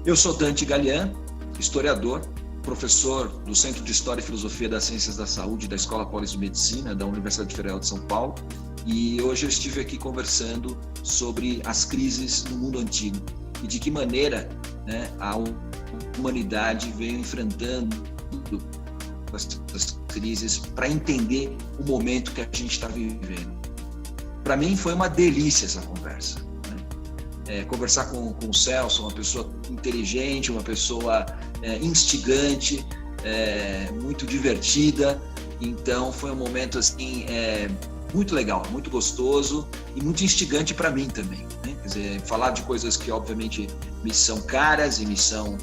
Eu sou Dante Galian, historiador, professor do Centro de História e Filosofia das Ciências da Saúde da Escola Paulista de Medicina da Universidade Federal de São Paulo, e hoje eu estive aqui conversando sobre as crises no mundo antigo e de que maneira, né, a humanidade veio enfrentando essas crises para entender o momento que a gente está vivendo. Para mim foi uma delícia essa conversa. Conversar com o Celso, uma pessoa inteligente, uma pessoa instigante, muito divertida. Então foi um momento assim muito legal, muito gostoso e muito instigante para mim também, né? Quer dizer, falar de coisas que obviamente me são caras e me são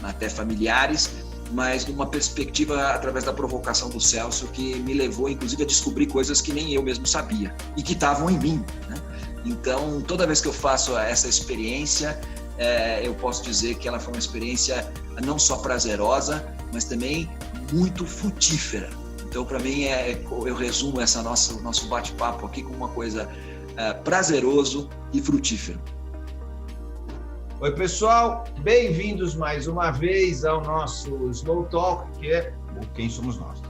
até familiares, mas numa perspectiva através da provocação do Celso, que me levou inclusive a descobrir coisas que nem eu mesmo sabia e que estavam em mim, né? Então, toda vez que eu faço essa experiência, eu posso dizer que ela foi uma experiência não só prazerosa, mas também muito frutífera. Então, para mim, eu resumo nosso bate-papo aqui como uma coisa prazeroso e frutífero. Oi, pessoal, bem-vindos mais uma vez ao nosso Slow Talk, que é o Quem Somos Nós.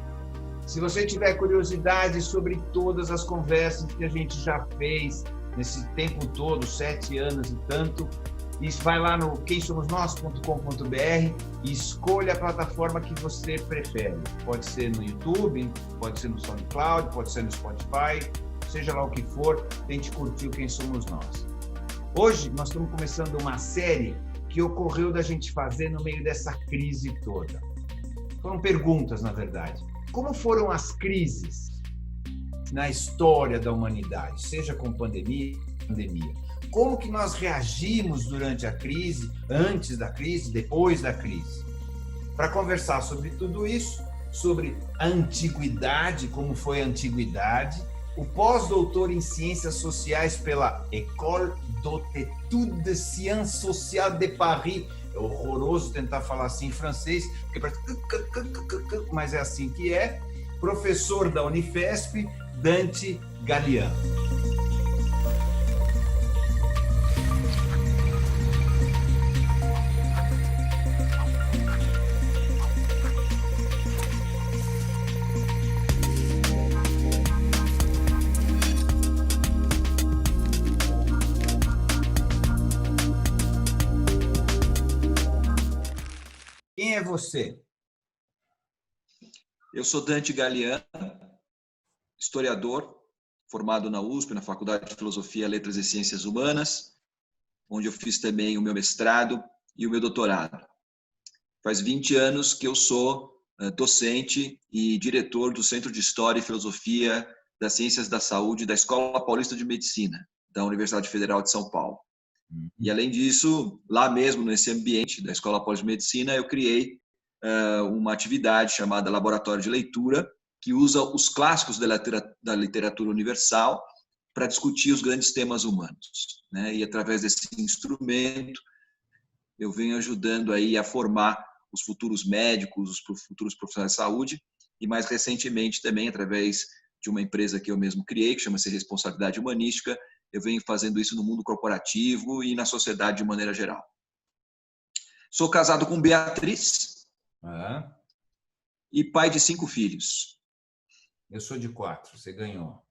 Se você tiver curiosidade sobre todas as conversas que a gente já fez nesse tempo todo, 7 anos e tanto, vai lá no quemsomosnós.com.br e escolha a plataforma que você prefere. Pode ser no YouTube, pode ser no SoundCloud, pode ser no Spotify, seja lá o que for, tente curtir o Quem Somos Nós. Hoje nós estamos começando uma série que ocorreu da gente fazer no meio dessa crise toda. Foram perguntas, na verdade. Como foram as crises na história da humanidade, seja com pandemia. Como que nós reagimos durante a crise, antes da crise, depois da crise? Para conversar sobre tudo isso, sobre a antiguidade, como foi a antiguidade, o pós-doutor em Ciências Sociais pela École d'Haute Études de Sciences Sociales de Paris. É horroroso tentar falar assim em francês, porque mas é assim que é. Professor da Unifesp, Dante Galian. Quem é você? Eu sou Dante Galian, historiador, formado na USP, na Faculdade de Filosofia, Letras e Ciências Humanas, onde eu fiz também o meu mestrado e o meu doutorado. Faz 20 anos que eu sou docente e diretor do Centro de História e Filosofia das Ciências da Saúde da Escola Paulista de Medicina, da Universidade Federal de São Paulo. E, além disso, lá mesmo, nesse ambiente da Escola Paulista de Medicina, eu criei uma atividade chamada Laboratório de Leitura, que usa os clássicos da literatura universal para discutir os grandes temas humanos, né? E, através desse instrumento, eu venho ajudando aí a formar os futuros médicos, os futuros profissionais de saúde, e, mais recentemente, também, através de uma empresa que eu mesmo criei, que chama-se Responsabilidade Humanística, eu venho fazendo isso no mundo corporativo e na sociedade de maneira geral. Sou casado com Beatriz e pai de 5 filhos. Eu sou de 4, você ganhou.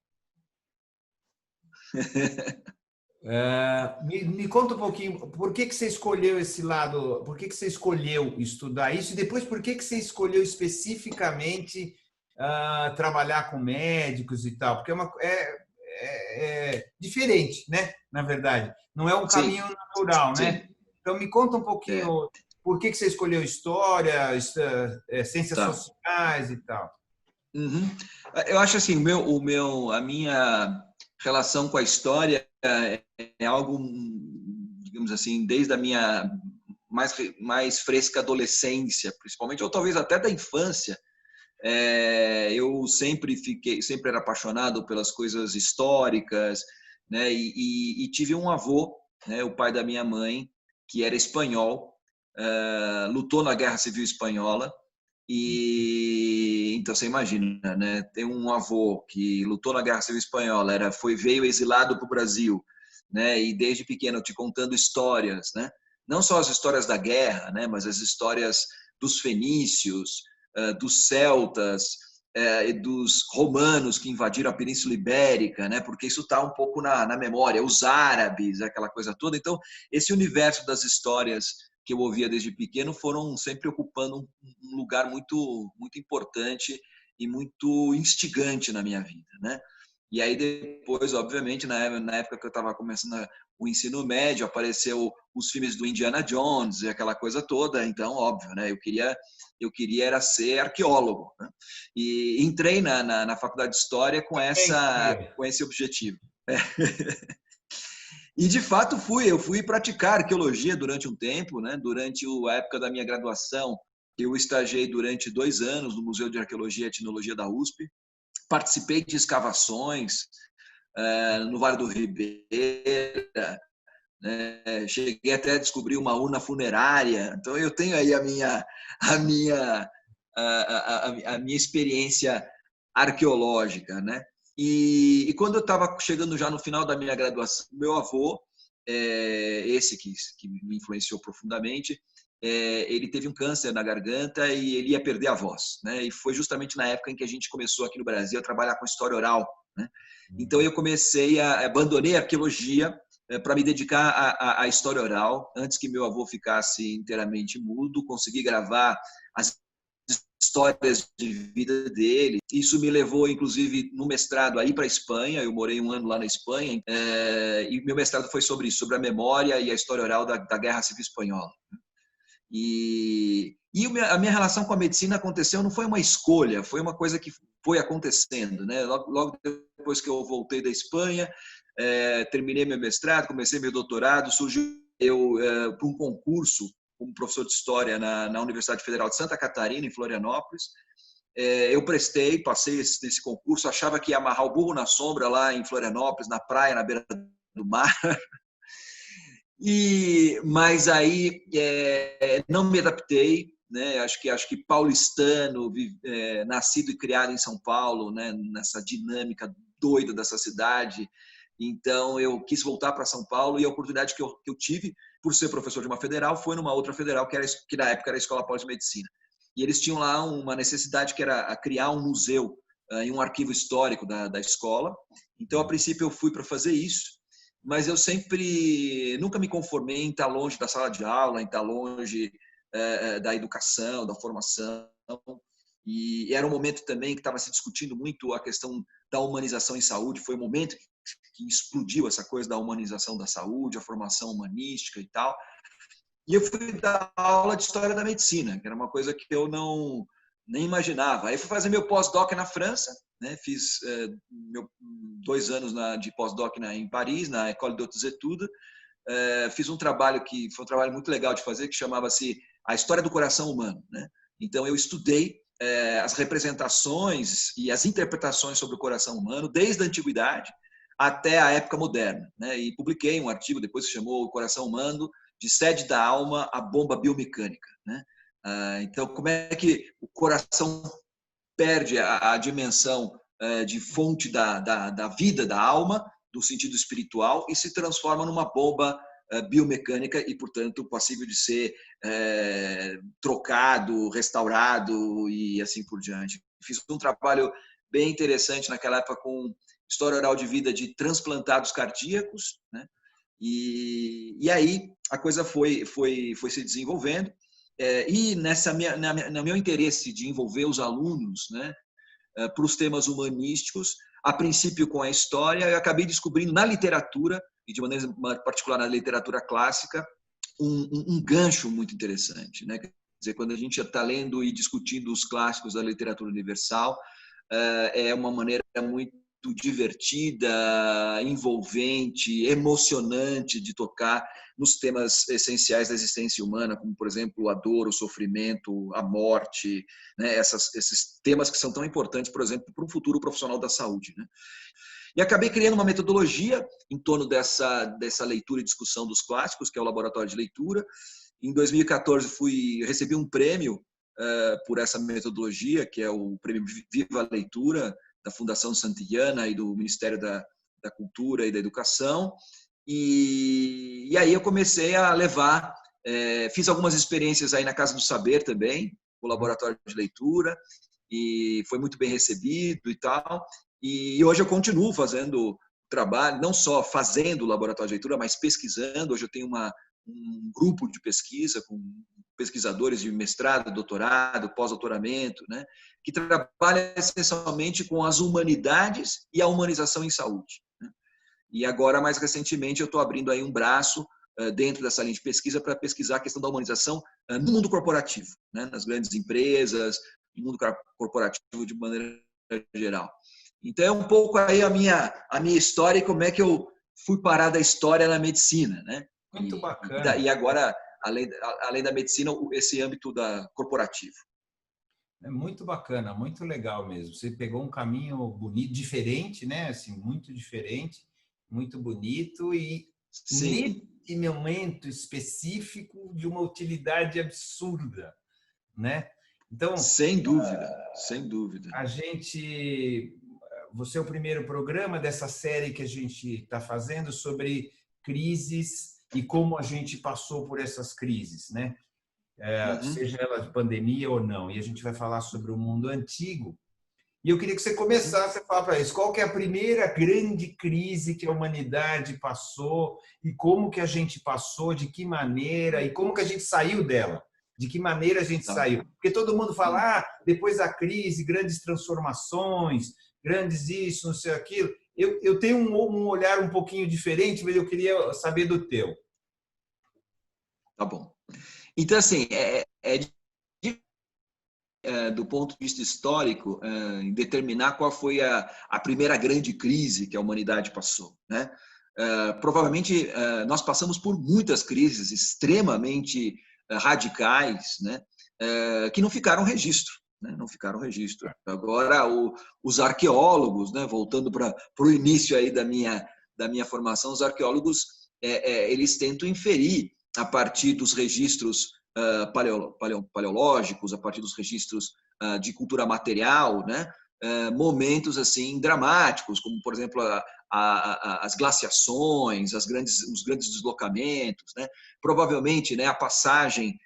Me conta um pouquinho, por que você escolheu esse lado, por que você escolheu estudar isso e depois por que você escolheu especificamente trabalhar com médicos e tal? Porque é diferente, né? Na verdade, não é um caminho natural, né? Então me conta um pouquinho por que você escolheu história, ciências sociais e tal. Eu acho assim, a minha relação com a história é algo, digamos assim, desde a minha mais fresca adolescência, principalmente, ou talvez até da infância. Eu sempre era apaixonado pelas coisas históricas, né? E tive um avô, né, o pai da minha mãe, que era espanhol, lutou na Guerra Civil Espanhola. E então você imagina, né? Tem um avô que lutou na Guerra Civil Espanhola, veio exilado para o Brasil, né? E desde pequeno te contando histórias, né? não só as histórias da guerra, né, mas as histórias dos fenícios, dos celtas, e dos romanos que invadiram a Península Ibérica, né, porque isso está um pouco na memória, os árabes, aquela coisa toda. Então, esse universo das histórias que eu ouvia desde pequeno foram sempre ocupando um lugar muito, muito importante e muito instigante na minha vida, né? E aí depois, obviamente, na época que eu estava começando o ensino médio, apareceu os filmes do Indiana Jones e aquela coisa toda. Então, óbvio, né? Eu queria era ser arqueólogo, né? E entrei na faculdade de História com esse objetivo. E, de fato, eu fui praticar arqueologia durante um tempo, né? Durante a época da minha graduação, eu estagiei durante 2 anos no Museu de Arqueologia e Etnologia da USP. Participei de escavações no Vale do Ribeira, né? Cheguei até a descobrir uma urna funerária. Então, eu tenho aí a minha experiência arqueológica, né? E quando eu estava chegando já no final da minha graduação, meu avô, esse que me influenciou profundamente, ele teve um câncer na garganta e ele ia perder a voz, né? E foi justamente na época em que a gente começou aqui no Brasil a trabalhar com história oral, né? Então eu abandonei a arqueologia para me dedicar à história oral, antes que meu avô ficasse inteiramente mudo, consegui gravar as histórias de vida dele. Isso me levou, inclusive, no mestrado a ir para a Espanha. Eu morei 1 ano lá na Espanha, e meu mestrado foi sobre isso, sobre a memória e a história oral da Guerra Civil Espanhola. E a minha relação com a medicina aconteceu, não foi uma escolha, foi uma coisa que foi acontecendo, né? Logo depois que eu voltei da Espanha, terminei meu mestrado, comecei meu doutorado, surgiu para um concurso como professor de História na Universidade Federal de Santa Catarina, em Florianópolis. Eu passei nesse concurso, achava que ia amarrar o burro na sombra lá em Florianópolis, na praia, na beira do mar. Mas aí não me adaptei, né? Acho que paulistano, nascido e criado em São Paulo, né? Nessa dinâmica doida dessa cidade. Então, eu quis voltar para São Paulo e a oportunidade que eu tive, por ser professor de uma federal, foi numa outra federal, que na época era a Escola Paulista de Medicina. E eles tinham lá uma necessidade que era criar um museu e um arquivo histórico da escola. Então, a princípio, eu fui para fazer isso, mas eu nunca me conformei em estar longe da sala de aula, em estar longe da educação, da formação. E era um momento também que estava se discutindo muito a questão da humanização em saúde. Foi um momento que explodiu essa coisa da humanização da saúde, a formação humanística e tal. E eu fui dar aula de História da Medicina, que era uma coisa que eu nem imaginava. Aí fui fazer meu pós-doc na França, né? Fiz 2 anos de pós-doc em Paris, na École d'Hautes Études. Fiz um trabalho que foi um trabalho muito legal de fazer, que chamava-se A História do Coração Humano, né? Então, eu estudei as representações e as interpretações sobre o coração humano, desde a antiguidade até a época moderna, né? E publiquei um artigo, depois se chamou O Coração Humano, de sede da alma à bomba biomecânica, né? Então, como é que o coração perde a dimensão de fonte da vida, da alma, do sentido espiritual, e se transforma numa bomba biomecânica e, portanto, passível de ser trocado, restaurado e assim por diante. Fiz um trabalho bem interessante naquela época com história oral de vida de transplantados cardíacos, né? E aí a coisa foi se desenvolvendo. E no meu interesse de envolver os alunos, né, para os temas humanísticos, a princípio com a história, eu acabei descobrindo na literatura, e de maneira particular na literatura clássica, um gancho muito interessante, né? Quer dizer, quando a gente está lendo e discutindo os clássicos da literatura universal, é uma maneira muito divertida, envolvente, emocionante de tocar nos temas essenciais da existência humana, como, por exemplo, a dor, o sofrimento, a morte, né? Esses temas que são tão importantes, por exemplo, para um futuro profissional da saúde, né? E acabei criando uma metodologia em torno dessa leitura e discussão dos clássicos, que é o Laboratório de Leitura. Em 2014, recebi um prêmio por essa metodologia, que é o Prêmio Viva a Leitura, da Fundação Santillana e do Ministério da Cultura e da Educação. E aí eu comecei a levar Fiz algumas experiências aí na Casa do Saber também, o laboratório de leitura, e foi muito bem recebido e tal. E hoje eu continuo fazendo trabalho, não só fazendo o laboratório de leitura, mas pesquisando. Hoje eu tenho um grupo de pesquisa com pesquisadores de mestrado, doutorado, pós-doutoramento, né, que trabalha essencialmente com as humanidades e a humanização em saúde, né? E agora, mais recentemente, eu estou abrindo aí um braço dentro dessa linha de pesquisa para pesquisar a questão da humanização no mundo corporativo, né, nas grandes empresas, no mundo corporativo de maneira geral. Então, é um pouco aí a minha história e como é que eu fui parar da história na medicina, né? Muito bacana. E agora, além da medicina, esse âmbito corporativo. É muito bacana, muito legal mesmo. Você pegou um caminho bonito, diferente, né? Assim, muito diferente, muito bonito e Sim. nesse momento específico de uma utilidade absurda, né? Então, sem dúvida, sem dúvida. Você é o primeiro programa dessa série que a gente está fazendo sobre crises e como a gente passou por essas crises, né? Seja ela de pandemia ou não. E a gente vai falar sobre o mundo antigo. E eu queria que você começasse a falar para isso. Qual que é a primeira grande crise que a humanidade passou e como que a gente passou, de que maneira e como que a gente saiu dela? De que maneira a gente saiu? Porque todo mundo fala, depois da crise, grandes transformações, grandes isso, não sei aquilo. Eu tenho um olhar um pouquinho diferente, mas eu queria saber do teu. Tá bom. Então, assim, do ponto de vista histórico, determinar qual foi a primeira grande crise que a humanidade passou, né? Provavelmente, nós passamos por muitas crises extremamente radicais, né? Que não ficaram registro. Né? Não ficaram registro. Agora, os arqueólogos, né? Voltando para o início aí da minha formação, os arqueólogos eles tentam inferir a partir dos registros paleológicos, a partir dos registros de cultura material, né? Momentos assim dramáticos, como por exemplo as glaciações, os grandes deslocamentos, né? Provavelmente, né, a passagem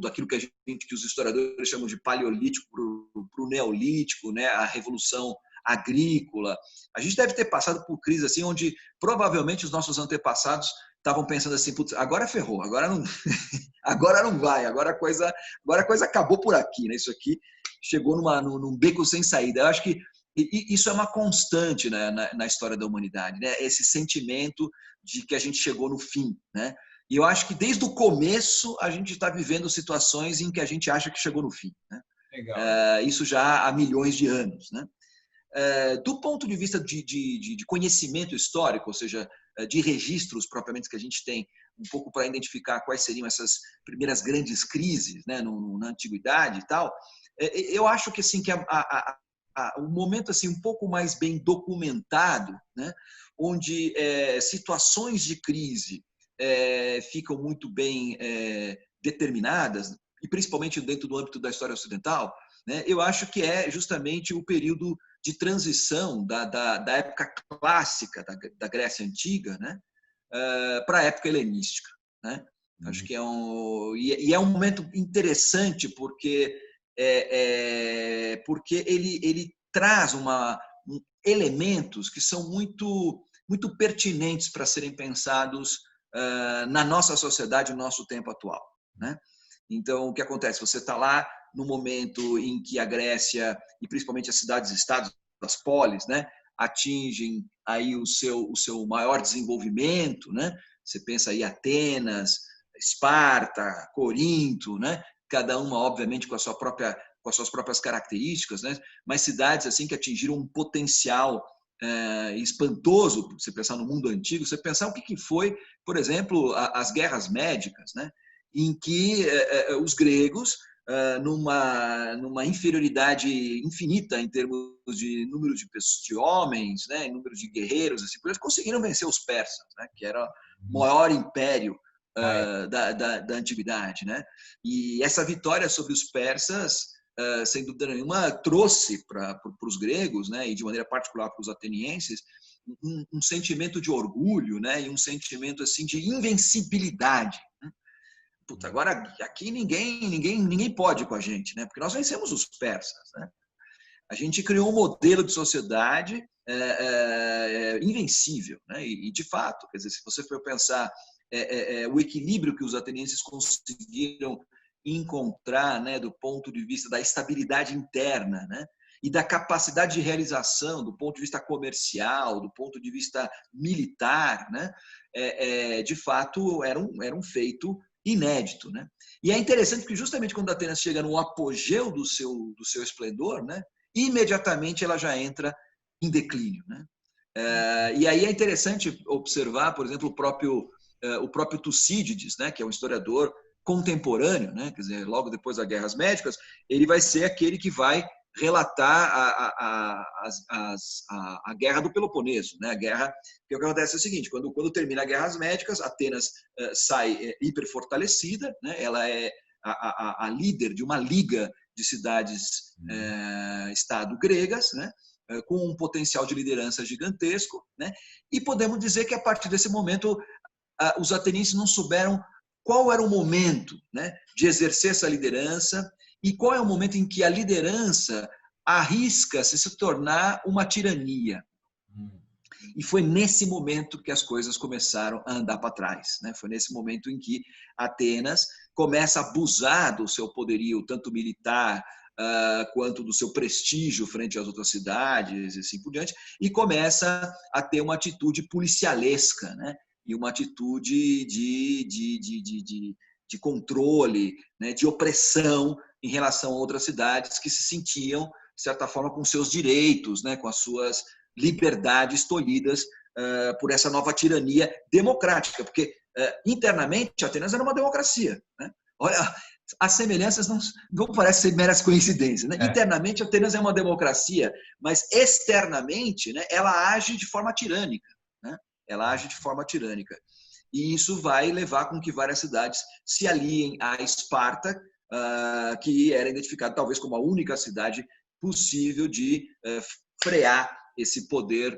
daquilo que os historiadores chamam de paleolítico para o neolítico, né? A revolução agrícola. A gente deve ter passado por crises assim, onde provavelmente os nossos antepassados estavam pensando assim, putz, agora ferrou, agora não vai, agora a coisa acabou por aqui, né? Isso aqui chegou num beco sem saída. Eu acho que isso é uma constante, né, na história da humanidade, né? Esse sentimento de que a gente chegou no fim, né? E eu acho que desde o começo a gente está vivendo situações em que a gente acha que chegou no fim, né? Legal. Isso já há milhões de anos, né? Do ponto de vista de conhecimento histórico, ou seja, de registros propriamente que a gente tem, um pouco para identificar quais seriam essas primeiras grandes crises, né, na antiguidade e tal, eu acho que assim que o momento assim um pouco mais bem documentado, né, onde situações de crise ficam muito bem determinadas, e principalmente dentro do âmbito da história ocidental, né, eu acho que é justamente o período de transição da época clássica da Grécia Antiga, né, para a época helenística, né? Acho que é um momento interessante porque ele traz elementos que são muito pertinentes para serem pensados na nossa sociedade, no nosso tempo atual, né? Então, o que acontece? Você está lá no momento em que a Grécia, e principalmente as cidades-estados, as polis, né, atingem aí o seu maior desenvolvimento, né? Você pensa aí Atenas, Esparta, Corinto, né? Cada uma, obviamente, com as suas próprias características, né? Mas cidades assim que atingiram um potencial espantoso. Você pensar no mundo antigo, você pensar o que foi, por exemplo, as guerras médicas, né? Em que os gregos, numa inferioridade infinita em termos de número de homens, né, número de guerreiros, assim, eles conseguiram vencer os persas, né, que era o maior império da antiguidade, né? E essa vitória sobre os persas, sem dúvida nenhuma, trouxe para os gregos, né, e de maneira particular para os atenienses, um sentimento de orgulho, né? E um sentimento assim de invencibilidade. Né? Puta, agora aqui ninguém pode com a gente, né? Porque nós vencemos os persas, né? A gente criou um modelo de sociedade invencível, né? E de fato, quer dizer, se você for pensar o equilíbrio que os atenienses conseguiram encontrar, né, do ponto de vista da estabilidade interna, né, e da capacidade de realização do ponto de vista comercial, do ponto de vista militar, né, de fato era um feito inédito, né? E é interessante porque justamente quando Atenas chega no apogeu do seu esplendor, né, imediatamente ela já entra em declínio, né? E aí é interessante observar, por exemplo, o próprio Tucídides, né, que é um historiador contemporâneo, né, quer dizer, logo depois das Guerras Médicas, ele vai ser aquele que vai relatar a Guerra do Peloponeso, né, a guerra que acontece é o seguinte: quando termina a Guerras Médicas, Atenas sai hiperfortalecida, né, ela é a líder de uma liga de cidades estado gregas, né, com um potencial de liderança gigantesco, né, e podemos dizer que a partir desse momento os atenienses não souberam qual era o momento, né, de exercer essa liderança e qual é o momento em que a liderança arrisca se tornar uma tirania. E foi nesse momento que as coisas começaram a andar para trás, né? Foi nesse momento em que Atenas começa a abusar do seu poderio, tanto militar quanto do seu prestígio frente às outras cidades e assim por diante, e começa a ter uma atitude policialesca, né? E uma atitude de controle, né? De opressão em relação a outras cidades que se sentiam, de certa forma, com seus direitos, né? Com as suas liberdades tolhidas por essa nova tirania democrática, porque internamente Atenas era uma democracia, né? Olha, as semelhanças não parecem ser meras coincidências, né? Internamente Atenas é uma democracia, mas externamente, né, ela age de forma tirânica, né? Ela age de forma tirânica. E isso vai levar com que várias cidades se aliem a Esparta, que era identificada talvez como a única cidade possível de frear esse poder,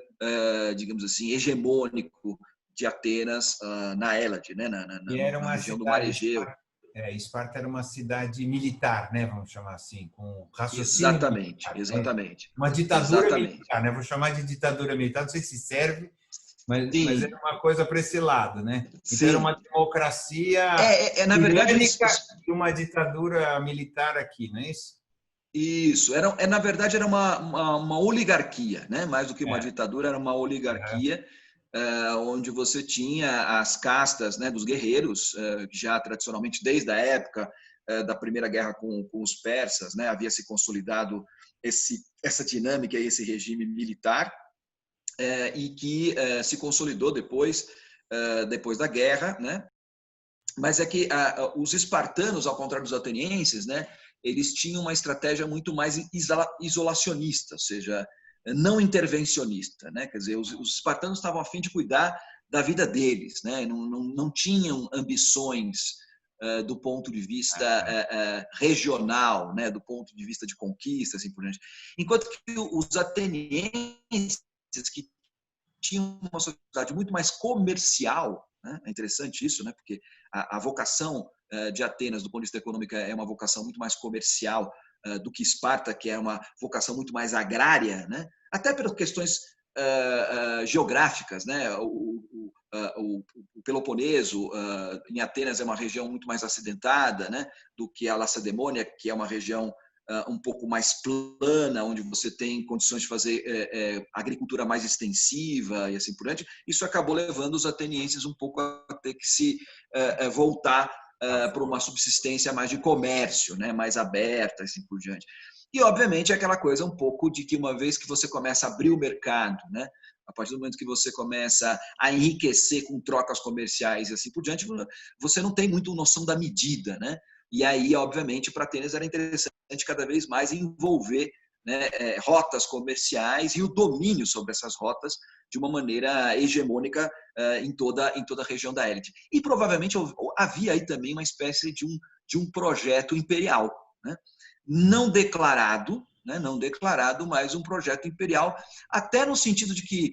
digamos assim, hegemônico de Atenas na Hélade, né? Na região do Mar Egeu. Esparta era uma cidade militar, né? Vamos chamar assim, com raciocínio exatamente, militar, exatamente. Né? Uma ditadura militar, né? Vou chamar de ditadura militar, não sei se serve, mas era uma coisa para esse lado, né? Então era uma democracia na verdade, e uma ditadura militar aqui, não é isso? Isso, na verdade era uma oligarquia, né? Mais do que uma ditadura, era uma oligarquia, onde você tinha as castas, né, dos guerreiros, que já tradicionalmente, desde a época da Primeira Guerra com os persas, né, havia se consolidado essa dinâmica, esse regime militar, e que se consolidou depois da guerra, né? Mas é que os espartanos, ao contrário dos atenienses, né, eles tinham uma estratégia muito mais isolacionista, ou seja, não intervencionista, né? Quer dizer, os espartanos estavam a fim de cuidar da vida deles, né? Não tinham ambições do ponto de vista regional, né? Do ponto de vista de conquista, assim por diante. Enquanto que os atenienses, que tinham uma sociedade muito mais comercial, né? É interessante isso, né? Porque a vocação de Atenas, do ponto de vista econômico, é uma vocação muito mais comercial do que Esparta, que é uma vocação muito mais agrária, né? Até pelas questões geográficas, né? O Peloponeso, em Atenas, é uma região muito mais acidentada, né? Do que a Lacedemônia, que é uma região um pouco mais plana, onde você tem condições de fazer agricultura mais extensiva e assim por diante. Isso acabou levando os atenienses um pouco a ter que se voltar para uma subsistência mais de comércio, né, mais aberta, assim por diante. E, obviamente, aquela coisa um pouco de que uma vez que você começa a abrir o mercado, né, a partir do momento que você começa a enriquecer com trocas comerciais e assim por diante, você não tem muito noção da medida, né? E aí, obviamente, para Atenas era interessante cada vez mais envolver, né, rotas comerciais e o domínio sobre essas rotas de uma maneira hegemônica em toda a região da Hélade. E provavelmente havia aí também uma espécie de um projeto imperial, né? Não declarado, mas um projeto imperial, até no sentido de que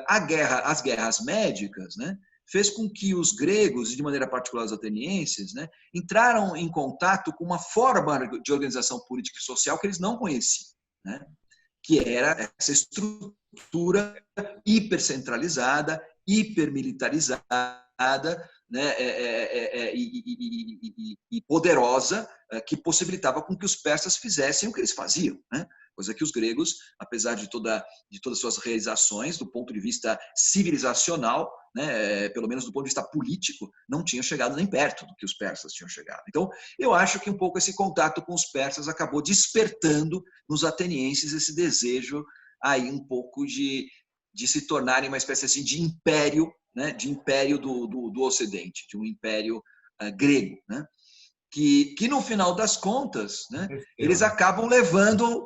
as guerras médicas, né, fez com que os gregos, e de maneira particular os atenienses, né, entraram em contato com uma forma de organização política e social que eles não conheciam, né, que era essa estrutura hipercentralizada, hipermilitarizada, né, e poderosa, que possibilitava com que os persas fizessem o que eles faziam, né? Coisa que os gregos, apesar de todas as suas realizações do ponto de vista civilizacional, né, pelo menos do ponto de vista político, não tinham chegado nem perto do que os persas tinham chegado. Então, eu acho que um pouco esse contato com os persas acabou despertando nos atenienses esse desejo aí um pouco de se tornarem uma espécie assim de império, né, de império do Ocidente, de um império grego, né, que no final das contas, né, eles acabam levando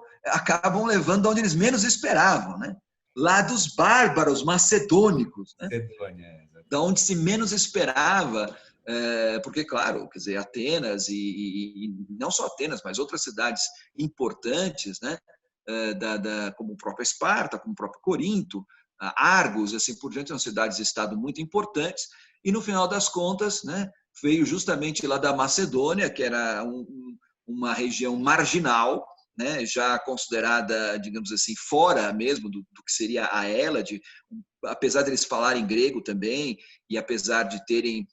onde eles menos esperavam, né, lá dos bárbaros macedônicos, né, da onde se menos esperava, porque, claro, quer dizer, Atenas e não só Atenas, mas outras cidades importantes, né, como o próprio Esparta, como o próprio Corinto, Argos, assim por diante, são cidades-estado muito importantes, e no final das contas, né, veio justamente lá da Macedônia, que era uma região marginal, né, já considerada, digamos assim, fora mesmo do que seria a Hélade, apesar de eles falarem grego também, e apesar de terem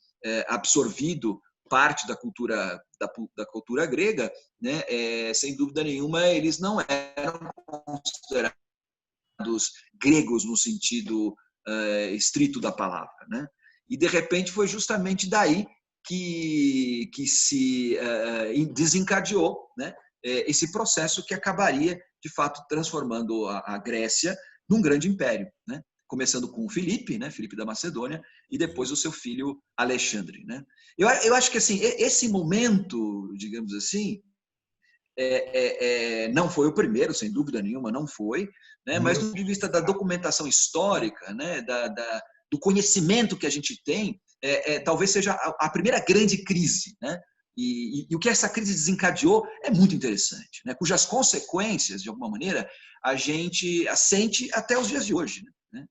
absorvido parte da cultura grega, né, sem dúvida nenhuma, eles não eram considerados gregos no sentido estrito da palavra, né? E de repente foi justamente daí que se desencadeou, né, esse processo que acabaria de fato transformando a Grécia num grande império, né? Começando com Filipe, né, Filipe da Macedônia, e depois o seu filho Alexandre, né? Eu acho que assim esse momento, digamos assim, não foi o primeiro, sem dúvida nenhuma, não foi, né? Mas do ponto de vista da documentação histórica, né, do conhecimento que a gente tem, talvez seja a primeira grande crise, né? E o que essa crise desencadeou é muito interessante, né? Cujas consequências, de alguma maneira, a gente sente até os dias de hoje, né?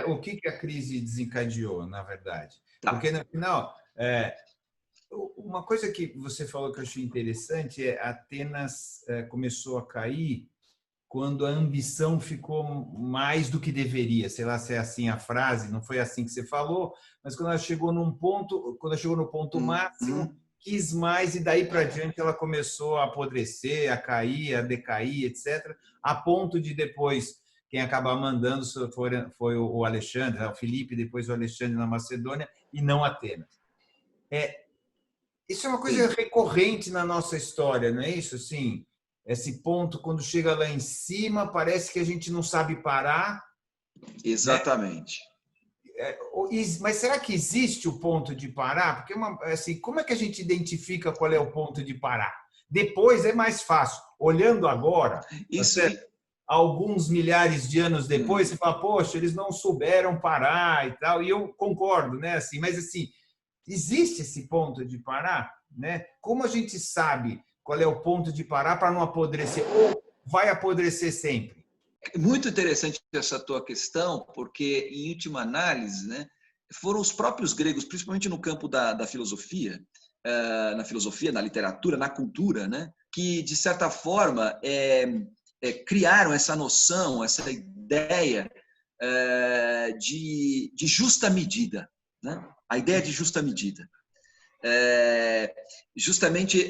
O que a crise desencadeou, na verdade? Tá. Porque, no final, uma coisa que você falou que eu achei interessante é Atenas começou a cair quando a ambição ficou mais do que deveria. Sei lá se é assim a frase, não foi assim que você falou, mas quando ela chegou no ponto máximo, quis mais, e daí para diante ela começou a apodrecer, a cair, a decair, etc., a ponto de depois quem acaba mandando foi o Alexandre, o Filipe, depois o Alexandre na Macedônia, e não Atenas. Isso é uma coisa recorrente na nossa história, não é isso? Assim, esse ponto, quando chega lá em cima, parece que a gente não sabe parar. Exatamente. Né? Mas será que existe o ponto de parar? Porque assim, como é que a gente identifica qual é o ponto de parar? Depois é mais fácil. Olhando agora, alguns milhares de anos depois, você fala, poxa, eles não souberam parar e tal. E eu concordo, né? Assim, mas assim, existe esse ponto de parar, né? Como a gente sabe qual é o ponto de parar para não apodrecer? Ou vai apodrecer sempre? Muito interessante essa tua questão, porque, em última análise, né, foram os próprios gregos, principalmente no campo da filosofia, na literatura, na cultura, né, que, de certa forma, criaram essa noção, essa ideia de justa medida, né? A ideia de justa medida. Justamente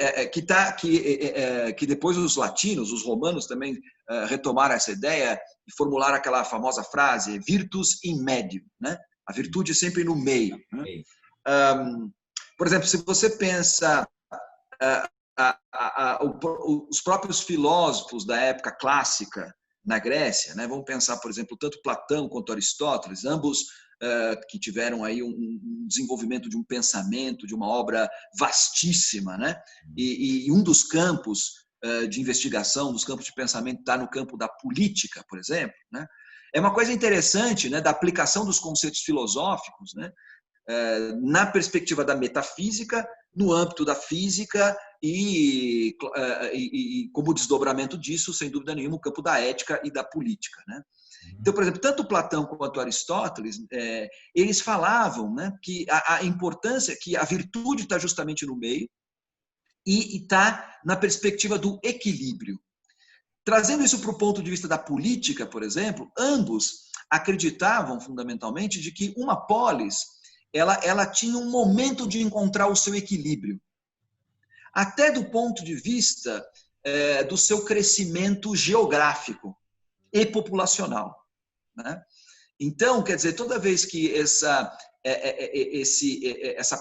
que depois os latinos, os romanos também retomaram essa ideia e formularam aquela famosa frase virtus in medio, né? A virtude sempre no meio, né? Por exemplo, se você pensa os próprios filósofos da época clássica na Grécia, né? Vamos pensar, por exemplo, tanto Platão quanto Aristóteles, ambos que tiveram aí um desenvolvimento de um pensamento, de uma obra vastíssima, né? E um dos campos de investigação, dos campos de pensamento, está no campo da política, por exemplo, né? É uma coisa interessante, né, da aplicação dos conceitos filosóficos, né, na perspectiva da metafísica, no âmbito da física e como desdobramento disso, sem dúvida nenhuma, o campo da ética e da política, né? Então, por exemplo, tanto Platão quanto Aristóteles, eles falavam, né, que a importância, que a virtude está justamente no meio e está na perspectiva do equilíbrio. Trazendo isso para o ponto de vista da política, por exemplo, ambos acreditavam fundamentalmente de que uma polis ela tinha um momento de encontrar o seu equilíbrio, até do ponto de vista do seu crescimento geográfico e populacional, né? Então, quer dizer, toda vez que essa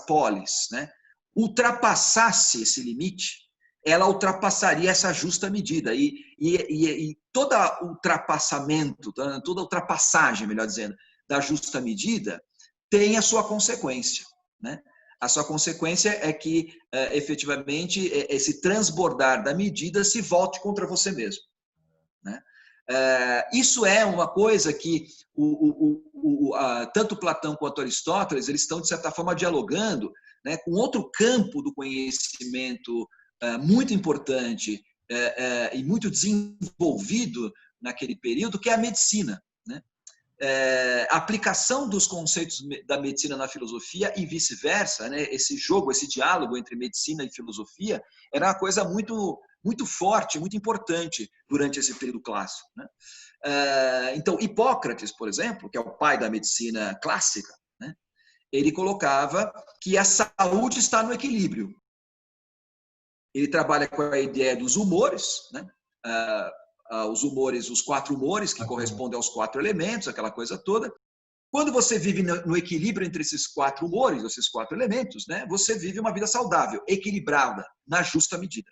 polis, né, ultrapassasse esse limite, ela ultrapassaria essa justa medida. E todo ultrapassamento, toda ultrapassagem, melhor dizendo, da justa medida tem a sua consequência, né? A sua consequência é que, efetivamente, esse transbordar da medida se volte contra você mesmo, né? Isso é uma coisa que tanto Platão quanto Aristóteles eles estão, de certa forma, dialogando, né, com outro campo do conhecimento muito importante e muito desenvolvido naquele período, que é a medicina, né? A aplicação dos conceitos da medicina na filosofia e vice-versa, né? Esse jogo, esse diálogo entre medicina e filosofia era uma coisa muito forte, muito importante durante esse período clássico, né? Então, Hipócrates, por exemplo, que é o pai da medicina clássica, né? Ele colocava que a saúde está no equilíbrio. Ele trabalha com a ideia dos humores, né? Os humores, os 4 humores, que correspondem aos 4 elementos, aquela coisa toda. Quando você vive no equilíbrio entre esses 4 humores, esses 4 elementos, né, você vive uma vida saudável, equilibrada, na justa medida.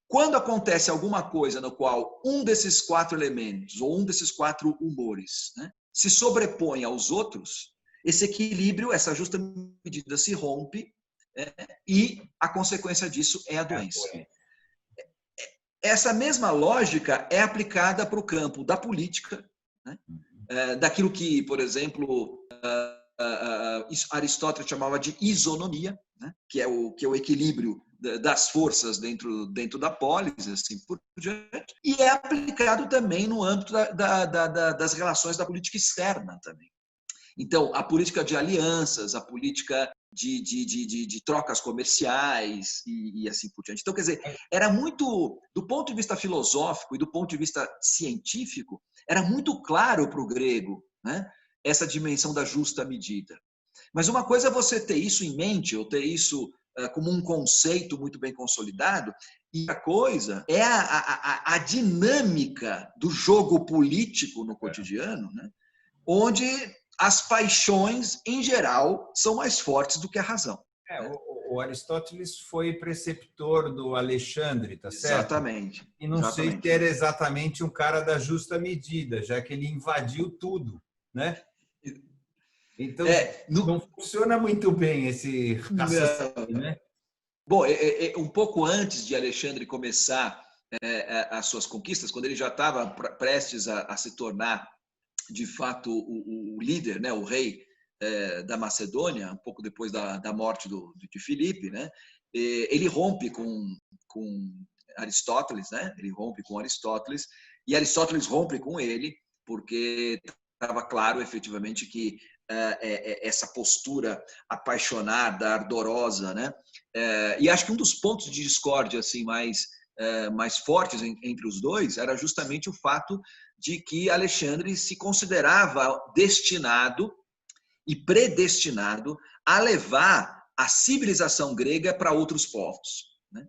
Quando acontece alguma coisa no qual um desses 4 elementos, ou um desses 4 humores, né, se sobrepõe aos outros, esse equilíbrio, essa justa medida se rompe, e a consequência disso é a doença. Essa mesma lógica é aplicada para o campo da política, né? Daquilo que, por exemplo, Aristóteles chamava de isonomia, né? que é o equilíbrio das forças dentro da polis, assim por diante, e é aplicado também no âmbito das relações da política externa também. Então, a política de alianças, a política de trocas comerciais e assim por diante. Então, quer dizer, era muito, do ponto de vista filosófico e do ponto de vista científico, era muito claro para o grego, né, essa dimensão da justa medida. Mas uma coisa é você ter isso em mente, ou ter isso como um conceito muito bem consolidado, e outra coisa é a dinâmica do jogo político no cotidiano, né, onde as paixões, em geral, são mais fortes do que a razão. O Aristóteles foi preceptor do Alexandre, tá certo? Exatamente. E não sei se era exatamente um cara da justa medida, já que ele invadiu tudo, né? Então, não funciona muito bem esse raciocínio, né? Bom, um pouco antes de Alexandre começar as suas conquistas, quando ele já estava prestes a se tornar de fato o líder, né, o rei da Macedônia, um pouco depois da morte de Filipe, né, ele rompe com Aristóteles, né, ele rompe com Aristóteles, e Aristóteles rompe com ele, porque estava claro efetivamente que essa postura apaixonada, ardorosa, né, e acho que um dos pontos de discórdia assim mais fortes entre os dois era justamente o fato de que Alexandre se considerava destinado e predestinado a levar a civilização grega para outros povos, né?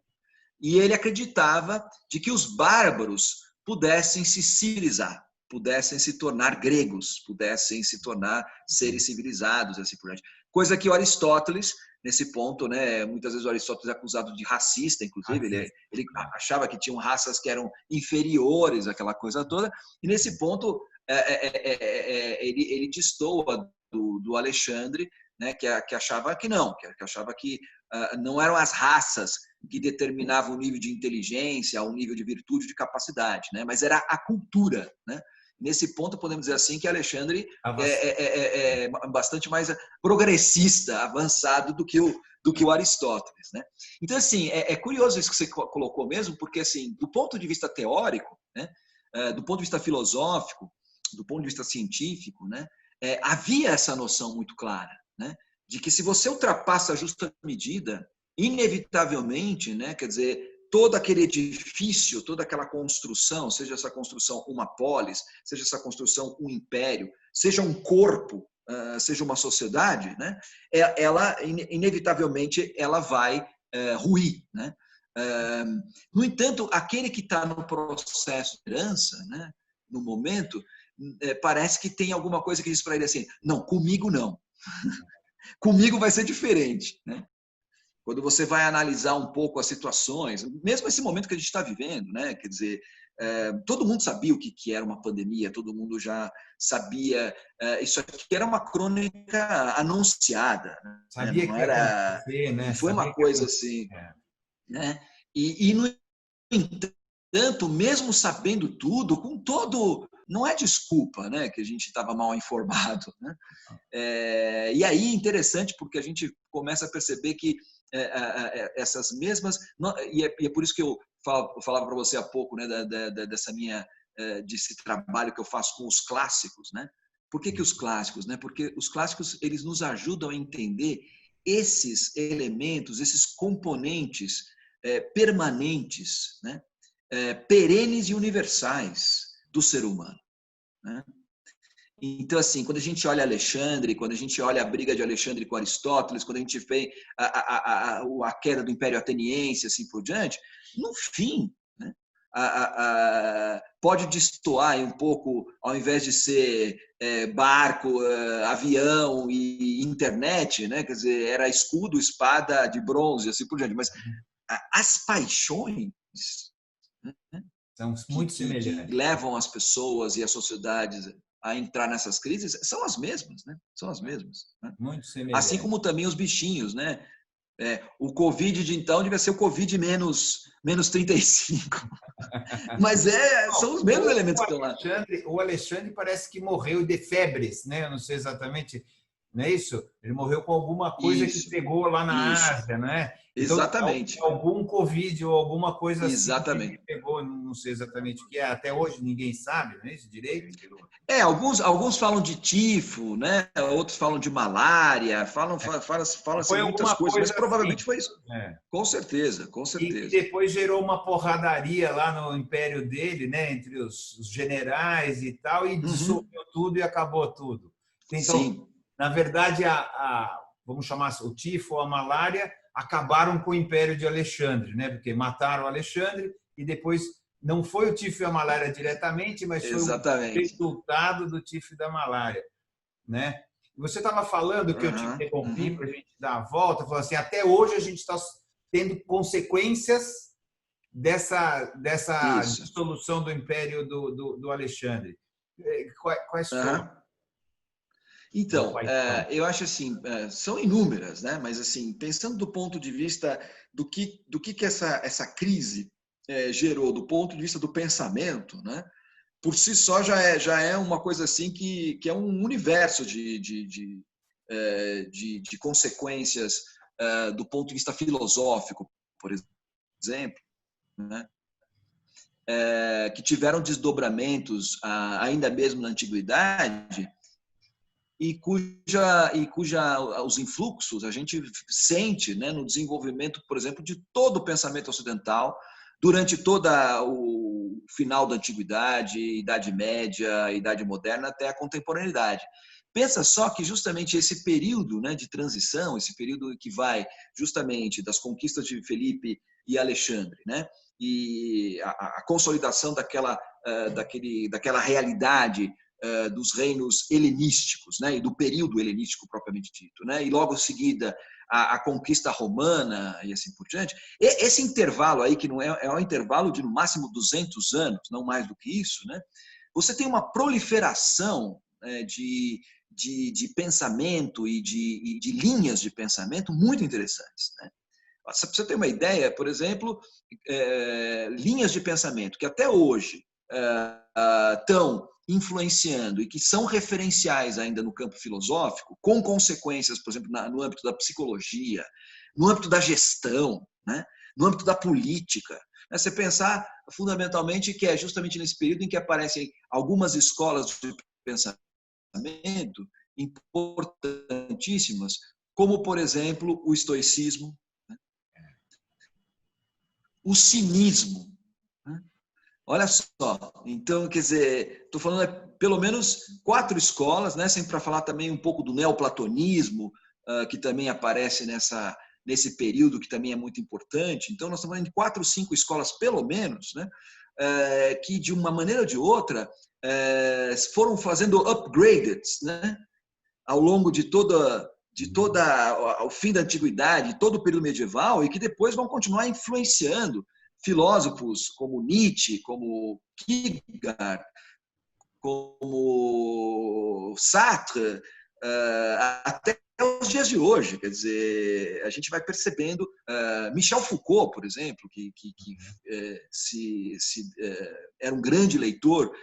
E ele acreditava de que os bárbaros pudessem se civilizar, pudessem se tornar gregos, pudessem se tornar seres civilizados, assim por diante. Coisa que o Aristóteles, nesse ponto, né, muitas vezes o Aristóteles é acusado de racista, inclusive, ele achava que tinham raças que eram inferiores àquela coisa toda, e nesse ponto ele destoa do Alexandre, né, que achava que não, que achava que não eram as raças que determinavam o nível de inteligência, o nível de virtude, de capacidade, né, mas era a cultura, né? Nesse ponto, podemos dizer assim que Alexandre é bastante mais progressista, avançado do que do que o Aristóteles, né? Então, assim, é curioso isso que você colocou mesmo, porque, assim, do ponto de vista teórico, né, do ponto de vista filosófico, do ponto de vista científico, né, havia essa noção muito clara, né, de que se você ultrapassa a justa medida, inevitavelmente, né, quer dizer, todo aquele edifício, toda aquela construção, seja essa construção uma polis, seja essa construção um império, seja um corpo, seja uma sociedade, né, ela inevitavelmente ela vai ruir, né? No entanto, aquele que está no processo de herança, né, no momento, parece que tem alguma coisa que diz para ele assim: não, comigo não. Comigo vai ser diferente, né? Quando você vai analisar um pouco as situações, mesmo esse momento que a gente está vivendo, né? Quer dizer, todo mundo sabia o que era uma pandemia, todo mundo já sabia. Isso aqui era uma crônica anunciada, Sabia não que ia era, acontecer, né? não foi uma coisa assim, né? E no entanto, mesmo sabendo tudo, com todo, não é desculpa, né? Que a gente estava mal informado, né? E aí interessante porque a gente começa a perceber que essas mesmas, e é por isso que eu falava para você há pouco, né, desse trabalho que eu faço com os clássicos, né? Por que os clássicos, né? Porque os clássicos eles nos ajudam a entender esses elementos, esses componentes permanentes, né? Perenes e universais do ser humano, né? Então, assim, quando a gente olha Alexandre, quando a gente olha a briga de Alexandre com Aristóteles, quando a gente vê a queda do Império Ateniense, assim por diante, no fim, né, pode destoar um pouco, ao invés de ser barco, avião e internet, né, quer dizer, era escudo, espada de bronze, assim por diante, mas as paixões, né, são muito semelhantes, que levam as pessoas e as sociedades a entrar nessas crises são as mesmas, né? São as mesmas. Né? Muito semelhantes. Assim como também os bichinhos, né? O Covid de então devia ser o Covid menos 35. Mas são os mesmos elementos que estão lá. O Alexandre parece que morreu de febres, né? Eu não sei exatamente, não é isso? Ele morreu com alguma coisa que pegou lá na Ásia, né? Então, exatamente. Algum Covid ou alguma coisa exatamente. Assim que pegou, não sei exatamente o que é. Até hoje ninguém sabe, não é isso direito? Alguns falam de tifo, né? Outros falam de malária, falam assim, muitas coisas, mas provavelmente assim. Foi isso. Com certeza, com certeza. E que depois gerou uma porradaria lá no império dele, né? Entre os generais e tal, e dissolveu tudo e acabou tudo. Então, sim. Na verdade, vamos chamar o tifo ou a malária acabaram com o Império de Alexandre, né? Porque mataram Alexandre e depois não foi o tifo e a malária diretamente, mas foi o resultado do tifo e da malária, né? Você estava falando que eu te interrompi para a gente dar a volta, falou assim, até hoje a gente está tendo consequências dessa dissolução do Império do Alexandre. Quais foram? Então, eu acho assim, são inúmeras, né? Mas assim, pensando do ponto de vista do que essa crise gerou, do ponto de vista do pensamento, né? Por si só já é uma coisa assim que é um universo de consequências do ponto de vista filosófico, por exemplo, né? Que tiveram desdobramentos ainda mesmo na antiguidade, e cuja os influxos a gente sente, né, no desenvolvimento, por exemplo, de todo o pensamento ocidental durante toda o final da antiguidade, Idade Média, Idade Moderna até a contemporaneidade. Pensa só que justamente esse período, né, de transição, esse período que vai justamente das conquistas de Felipe e Alexandre, né, e a consolidação daquela realidade dos reinos helenísticos, né, e do período helenístico propriamente dito, né, e logo em seguida a conquista romana e assim por diante. Esse intervalo aí, que não é um intervalo de no máximo 200 anos, não mais do que isso, né, você tem uma proliferação de pensamento e de linhas de pensamento muito interessantes, né. Para você ter uma ideia, por exemplo, linhas de pensamento que até hoje estão influenciando e que são referenciais ainda no campo filosófico, com consequências, por exemplo, no âmbito da psicologia, no âmbito da gestão, né? No âmbito da política. Você pensar fundamentalmente que é justamente nesse período em que aparecem algumas escolas de pensamento importantíssimas, como, por exemplo, o estoicismo, né? O cinismo. Né? Olha só, então, quer dizer, estou falando pelo menos 4 escolas, né? Sempre para falar também um pouco do neoplatonismo, que também aparece nesse período, que também é muito importante. Então, nós estamos falando de 4 ou 5 escolas, pelo menos, né? Que, de uma maneira ou de outra, foram fazendo upgraded, né? Ao longo de toda o fim da antiguidade, todo o período medieval, e que depois vão continuar influenciando filósofos como Nietzsche, como Kierkegaard, como Sartre, até os dias de hoje. Quer dizer, a gente vai percebendo, Michel Foucault, por exemplo, que era um grande leitor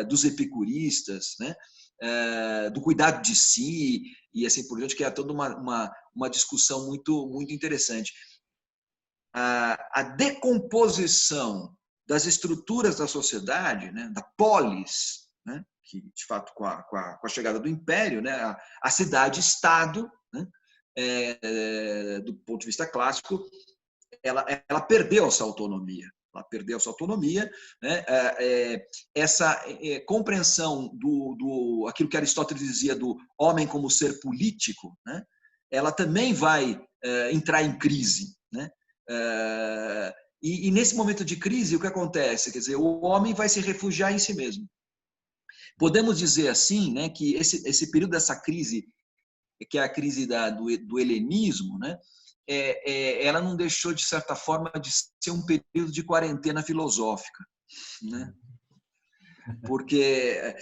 dos epicuristas, né? Do cuidado de si e assim por diante, que é toda uma discussão muito, muito interessante. A decomposição das estruturas da sociedade, né, da polis, né, que de fato com a chegada do Império, né, a cidade-estado, né, do ponto de vista clássico, ela perdeu essa autonomia. Ela perdeu sua autonomia, né? Essa compreensão do aquilo que Aristóteles dizia do homem como ser político, né? Ela também vai entrar em crise, né? E nesse momento de crise, o que acontece? Quer dizer, o homem vai se refugiar em si mesmo. Podemos dizer assim, né, que esse período dessa crise, que é a crise do helenismo, né? Ela não deixou, de certa forma, de ser um período de quarentena filosófica, né? Porque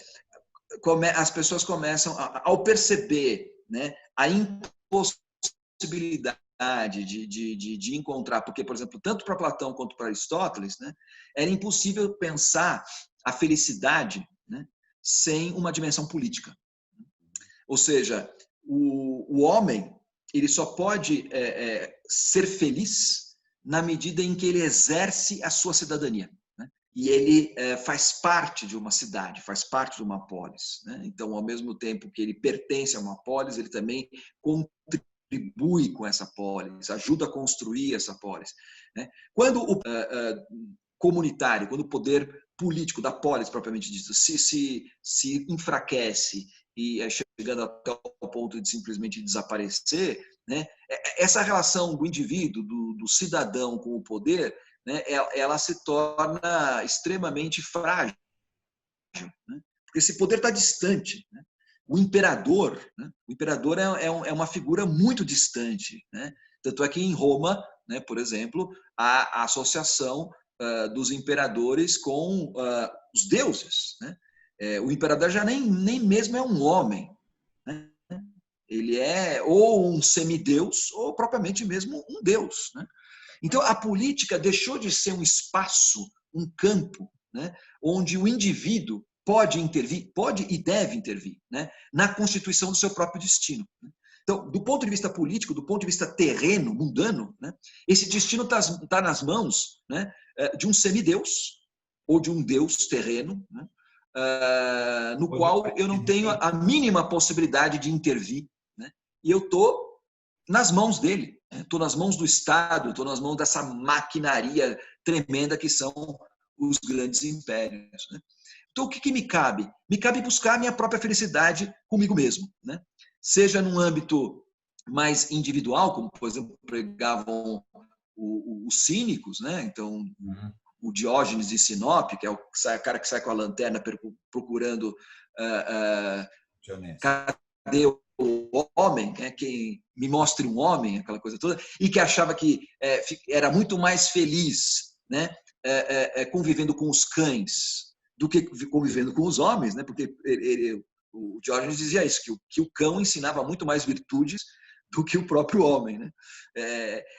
as pessoas começam, ao perceber, né, a impossibilidade de encontrar, porque, por exemplo, tanto para Platão quanto para Aristóteles, né, era impossível pensar a felicidade, né, sem uma dimensão política. Ou seja, o homem ele só pode ser feliz na medida em que ele exerce a sua cidadania, né? E ele faz parte de uma cidade, faz parte de uma polis, né? Então, ao mesmo tempo que ele pertence a uma polis, ele também contribui com essa polis, ajuda a construir essa polis, né? Quando o comunitário, quando o poder político da polis, propriamente dito, se enfraquece e chegando até o ponto de simplesmente desaparecer, né? Essa relação do indivíduo, do cidadão com o poder, né? Ela se torna extremamente frágil, né? Porque esse poder está distante, né? O imperador, né? O imperador é uma figura muito distante, né? Tanto é que em Roma, né, por exemplo, há a associação dos imperadores com os deuses, né? O imperador já nem mesmo é um homem, né? Ele é ou um semideus ou propriamente mesmo um deus, né? Então a política deixou de ser um espaço, um campo, né, onde o indivíduo pode intervir, pode e deve intervir, né, na constituição do seu próprio destino. Então, do ponto de vista político, do ponto de vista terreno, mundano, né, esse destino está nas mãos, né, de um semideus ou de um deus terreno, né, no qual eu não tenho a mínima possibilidade de intervir, né, e eu estou nas mãos dele, estou nas mãos do Estado, estou nas mãos dessa maquinaria tremenda que são os grandes impérios, né? Então, o que me cabe? Me cabe buscar a minha própria felicidade comigo mesmo, né? Seja num âmbito mais individual, como, por exemplo, pregavam os cínicos, né? Então, o Diógenes de Sinope, que é o cara que sai com a lanterna procurando cadê o homem, né? Quem me mostre um homem, aquela coisa toda, e que achava que era muito mais feliz, né, convivendo com os cães do que convivendo com os homens, né? Porque o Diógenes dizia isso, que o cão ensinava muito mais virtudes do que o próprio homem, né?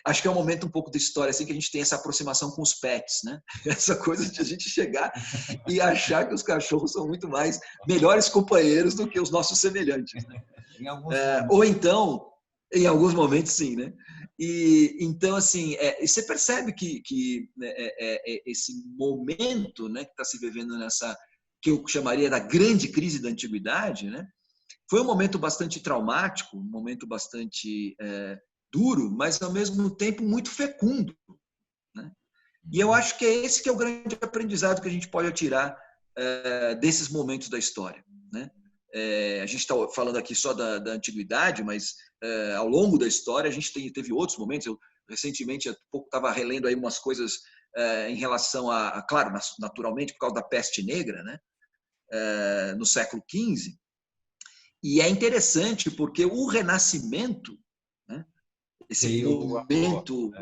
Acho que é um momento um pouco da história assim que a gente tem essa aproximação com os pets, né? Essa coisa de a gente chegar e achar que os cachorros são muito mais melhores companheiros do que os nossos semelhantes, né? Ou então, em alguns momentos, sim, né? E então assim, você percebe que esse momento, né, que está se vivendo nessa que eu chamaria da grande crise da antiguidade, né? Foi um momento bastante traumático, um momento bastante duro, mas ao mesmo tempo muito fecundo, né? E eu acho que é esse que é o grande aprendizado que a gente pode tirar desses momentos da história, né? A gente está falando aqui só da antiguidade, mas ao longo da história a gente teve outros momentos. Eu recentemente há pouco estava relendo aí umas coisas em relação claro, naturalmente por causa da peste negra, né? No século XV. E é interessante porque o Renascimento, né, esse momento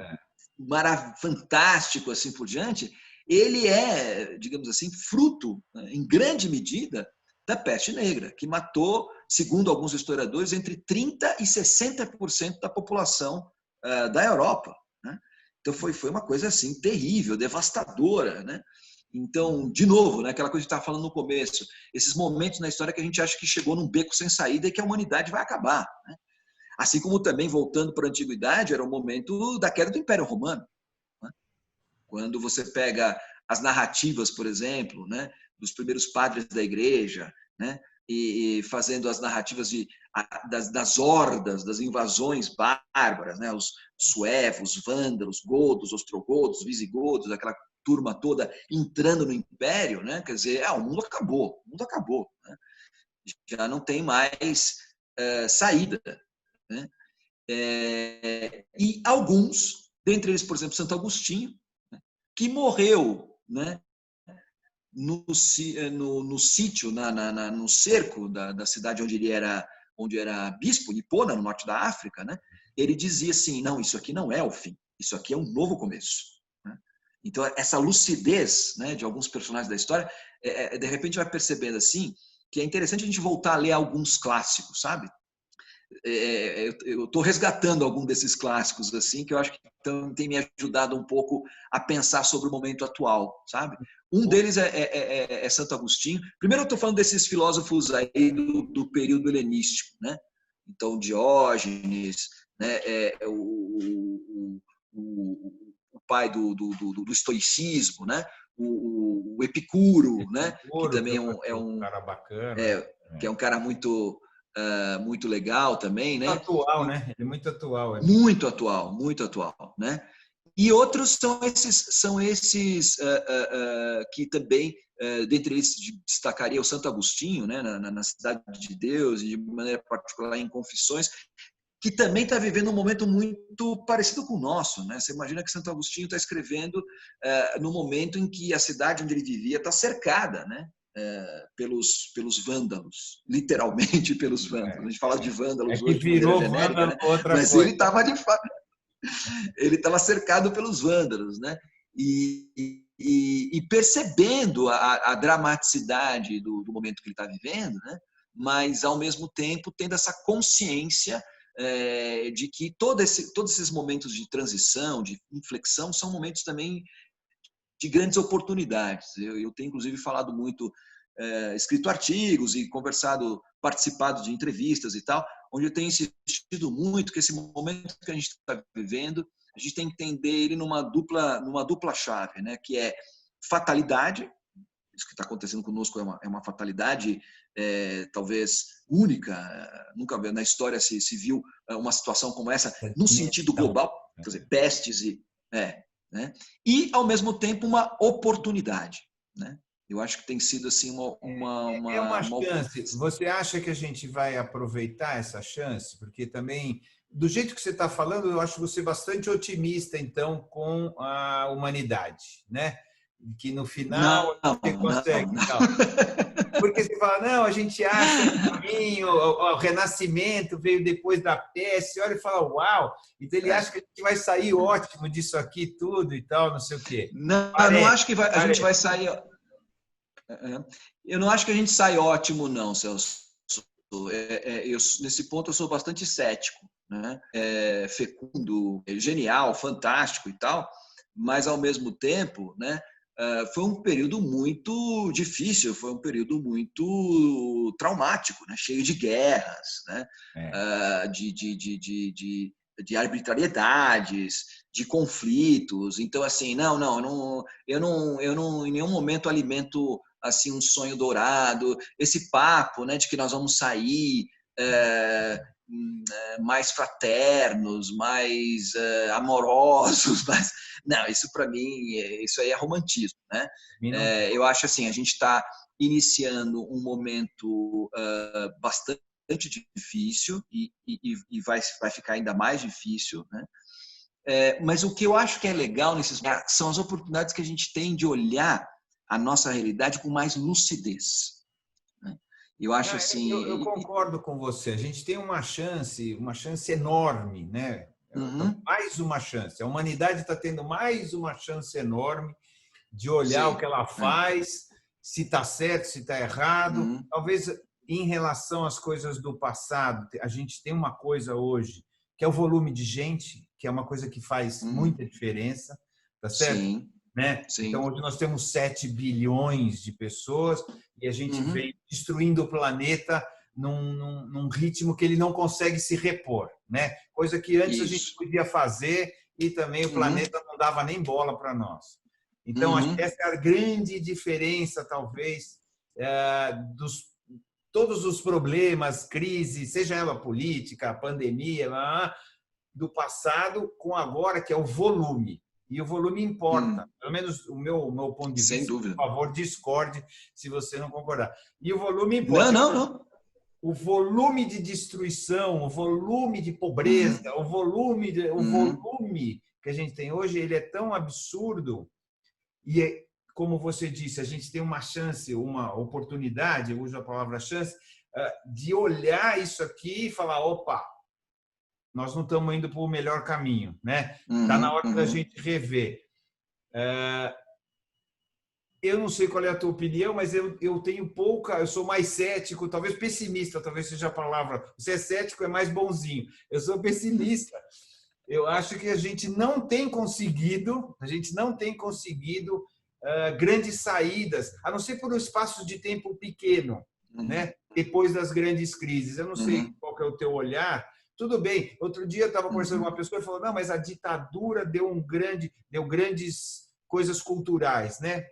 fantástico assim por diante, ele é, digamos assim, fruto, né, em grande medida, da peste negra, que matou, segundo alguns historiadores, entre 30% e 60% da população da Europa, né? Então foi uma coisa assim terrível, devastadora, né? Então, de novo, né, aquela coisa que a gente estava falando no começo, esses momentos na história que a gente acha que chegou num beco sem saída e que a humanidade vai acabar, né? Assim como também, voltando para a Antiguidade, era o momento da queda do Império Romano, né? Quando você pega as narrativas, por exemplo, né, dos primeiros padres da igreja, né, e fazendo as narrativas das hordas, das invasões bárbaras, né, os suevos, vândalos, godos, ostrogodos, visigodos, aquela turma toda entrando no império, né? Quer dizer, o mundo acabou, né? Já não tem mais saída, né? E alguns, dentre eles, por exemplo, Santo Agostinho, né, que morreu, né, no sítio, no cerco da cidade onde era bispo, Hipona, no norte da África, né? Ele dizia assim: não, isso aqui não é o fim, isso aqui é um novo começo. Então, essa lucidez, né, de alguns personagens da história, de repente vai percebendo assim que é interessante a gente voltar a ler alguns clássicos, sabe? Eu estou resgatando algum desses clássicos assim que eu acho que tem me ajudado um pouco a pensar sobre o momento atual, sabe? Um deles é Santo Agostinho. Primeiro eu estou falando desses filósofos aí do período helenístico, né? Então, Diógenes, né, o pai do estoicismo, né? O Epicuro, né? Que também é um cara bacana, que é um cara muito legal também, né? Muito atual, né? Ele é muito atual. Muito atual, né? E outros são esses que também, dentre eles, destacaria o Santo Agostinho, né? Na Cidade de Deus, e de maneira particular em Confissões, que também está vivendo um momento muito parecido com o nosso, né? Você imagina que Santo Agostinho está escrevendo no momento em que a cidade onde ele vivia está cercada, né? Pelos vândalos, literalmente pelos vândalos. A gente fala de vândalos hoje de maneira genérica, né? Mas ele estava de fato, ele estava cercado pelos vândalos, né? E percebendo a dramaticidade do momento que ele está vivendo, né? Mas ao mesmo tempo tendo essa consciência de que todos esses momentos de transição, de inflexão, são momentos também de grandes oportunidades. Eu tenho, inclusive, falado muito, escrito artigos e participado de entrevistas e tal, onde eu tenho insistido muito que esse momento que a gente está vivendo, a gente tem que entender ele numa dupla chave, né? Que é fatalidade. Isso que está acontecendo conosco é uma fatalidade talvez única. Nunca na história se viu uma situação como essa no sentido global, quer dizer, pestes né? E, ao mesmo tempo, uma oportunidade, né? Eu acho que tem sido assim uma chance. Você acha que a gente vai aproveitar essa chance? Porque também, do jeito que você está falando, eu acho você bastante otimista, então, com a humanidade, né? Que no final você consegue. Não. Porque você fala, não, a gente acha um caminho, o Renascimento veio depois da peste, olha e fala, uau, então ele acha que a gente vai sair ótimo disso aqui tudo e tal, não sei o quê. Não, eu não acho que a gente vai sair. Eu não acho que a gente sai ótimo, não, Celso. Nesse ponto eu sou bastante cético, né? Fecundo, genial, fantástico e tal, mas ao mesmo tempo, né, foi um período muito difícil, foi um período muito traumático, né? Cheio de guerras, né? De arbitrariedades, de conflitos. Então, assim, eu não em nenhum momento alimento assim um sonho dourado, esse papo, né, de que nós vamos sair mais fraternos, mais amorosos, mas não, isso para mim, isso aí é romantismo, né? Eu acho assim, a gente está iniciando um momento bastante difícil e vai ficar ainda mais difícil, né? Mas o que eu acho que é legal nesses são as oportunidades que a gente tem de olhar a nossa realidade com mais lucidez, né? Eu acho assim. Eu concordo com você. A gente tem uma chance enorme, né? Mais uma chance. A humanidade está tendo mais uma chance enorme de olhar o que ela faz, se está certo, se está errado. Talvez em relação às coisas do passado, a gente tem uma coisa hoje que é o volume de gente, que é uma coisa que faz muita diferença, tá certo? Sim. Né? Sim. Então, hoje nós temos 7 bilhões de pessoas e a gente vem destruindo o planeta num ritmo que ele não consegue se repor, né? Coisa que antes a gente podia fazer e também o planeta não dava nem bola para nós. Então, acho que essa é a grande diferença, talvez, dos todos os problemas, crises, seja ela política, pandemia, do passado com agora, que é o volume. E o volume importa. Pelo menos o meu ponto de vista. Sem dúvida. Por favor, discorde se você não concordar. E o volume importa. Não. O volume de destruição, o volume de pobreza, o volume que a gente tem hoje, ele é tão absurdo. E, como você disse, a gente tem uma chance, uma oportunidade, eu uso a palavra chance, de olhar isso aqui e falar, opa, nós não estamos indo para o melhor caminho, né? Está na hora da gente rever. Eu não sei qual é a tua opinião, mas eu tenho eu sou mais cético, talvez pessimista, talvez seja a palavra. Você é cético, é mais bonzinho. Eu sou pessimista. Eu acho que a gente não tem conseguido grandes saídas, a não ser por um espaço de tempo pequeno, né? Depois das grandes crises. Eu não sei qual que é o teu olhar. Tudo bem. Outro dia eu estava conversando com uma pessoa e falou: não, mas a ditadura deu grandes coisas culturais, né?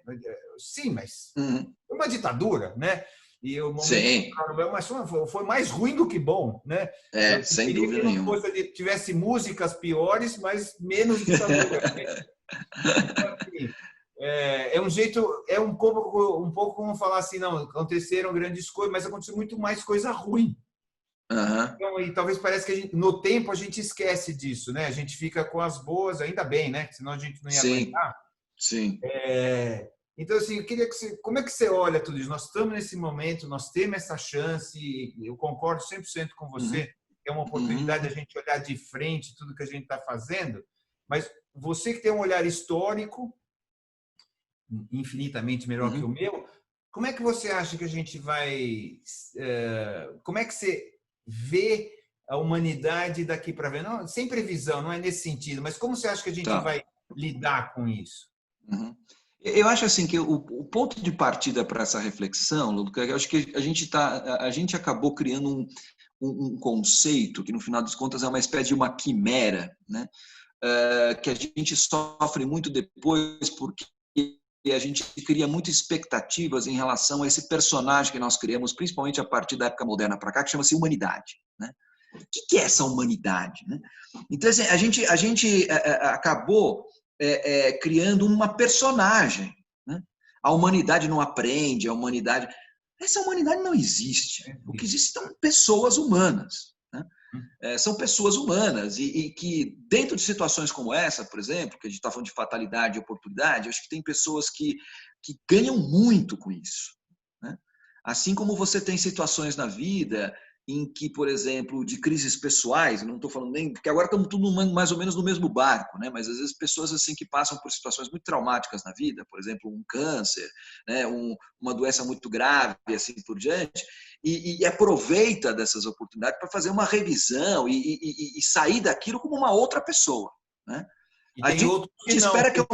Sim, mas foi uma ditadura, né? E o momento, mas foi mais ruim do que bom, né? Sem dúvida nenhuma. Tivesse músicas piores, mas menos ditadura. Então, assim, é um jeito, um pouco como falar assim, não, aconteceram grandes coisas, mas aconteceu muito mais coisa ruim. Então, e talvez pareça que no tempo a gente esquece disso, né? A gente fica com as boas, ainda bem, né? Senão a gente não ia aguentar. Sim. Então, assim, eu queria que como é que você olha tudo isso? Nós estamos nesse momento, nós temos essa chance, eu concordo 100% com você, que é uma oportunidade de a gente olhar de frente tudo que a gente está fazendo, mas você que tem um olhar histórico, infinitamente melhor que o meu, como é que você acha que a gente vai... como é que você vê a humanidade daqui para ver? Não, sem previsão, não é nesse sentido, mas como você acha que a gente vai lidar com isso? Eu acho assim que o ponto de partida para essa reflexão, Luca, eu acho que a gente acabou criando um conceito que no final das contas é uma espécie de uma quimera, né? Que a gente sofre muito depois porque a gente cria muitas expectativas em relação a esse personagem que nós criamos, principalmente a partir da época moderna para cá, que chama-se humanidade, né? O que é essa humanidade, né? Então, assim, a gente acabou criando uma personagem, né? A humanidade não aprende, essa humanidade não existe. O que existe são pessoas humanas, né? São pessoas humanas e que dentro de situações como essa, por exemplo, que a gente está falando de fatalidade e oportunidade, acho que tem pessoas que ganham muito com isso, né? Assim como você tem situações na vida em que, por exemplo, de crises pessoais, não estou falando nem, porque agora estamos tudo mais ou menos no mesmo barco, né? Mas às vezes pessoas assim que passam por situações muito traumáticas na vida, por exemplo, um câncer, né? Uma doença muito grave, assim por diante, e aproveita dessas oportunidades para fazer uma revisão e sair daquilo como uma outra pessoa, né? E A tem gente outros que não. espera que a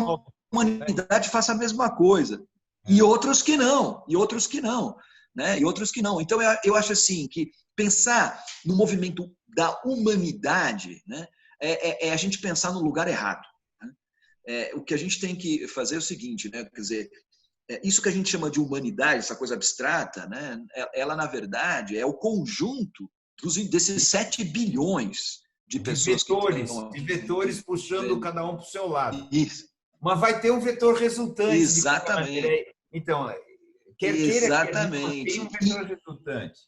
humanidade faça a mesma coisa, e outros que não, e outros que não, né? E outros que não. Então eu acho assim que pensar no movimento da humanidade, né, é a gente pensar no lugar errado. Né? O que a gente tem que fazer é o seguinte, né, quer dizer, isso que a gente chama de humanidade, essa coisa abstrata, né, ela na verdade é o conjunto desses 7 bilhões de pessoas que estão de vetores puxando cada um para o seu lado. Isso. Mas vai ter um vetor resultante. Exatamente. Então, quer queira que a gente tenha um vetor resultante.